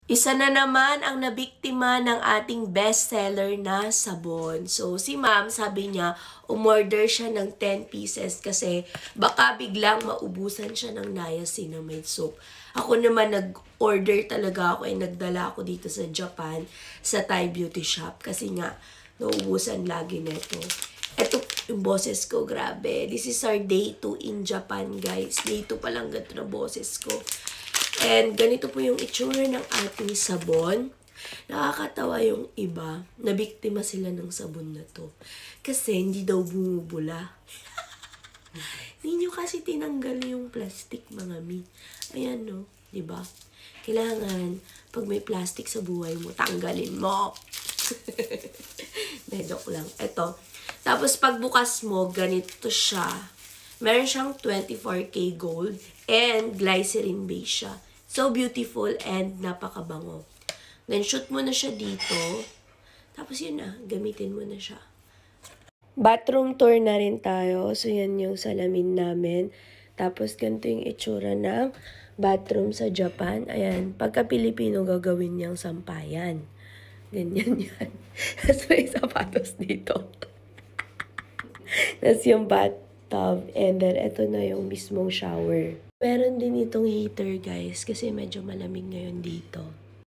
Isa na naman ang nabiktima ng ating bestseller na sabon. So, si ma'am, sabi niya, umorder siya ng 10 pieces kasi baka biglang maubusan siya ng niacinamide soap. Ako naman, nag-order talaga ako nagdala ako dito sa Japan, sa Thai Beauty Shop kasi nga, naubusan lagi nito. Ito yung boses ko, grabe. This is our day 2 in Japan, guys. Day 2 pa lang ganito na boses ko. And ganito po yung itsura ng ating sabon. Nakakatawa yung iba, nabiktima sila ng sabon na to. Kasi hindi daw bumubula. Hindi nyo kasi tinanggal yung plastic, mga mi. Ayan, no? Diba? Kailangan, pag may plastic sa buhay mo, tanggalin mo. Medok lang. Ito. Tapos, pagbukas mo, ganito siya. Meron siyang 24K gold and glycerin base siya. So beautiful and napakabango. Then, shoot mo na siya dito. Tapos yun na, gamitin mo na siya. Bathroom tour na rin tayo. So, yan yung salamin namin. Tapos, ganito yung itsura ng bathroom sa Japan. Ayan, pagka Pilipino gagawin niyang sampayan. Ganyan yan. Tapos, may sapatos dito. Tapos, yung bathtub. And then, ito na yung mismong shower. Meron din itong heater, guys, kasi medyo malamig ngayon dito.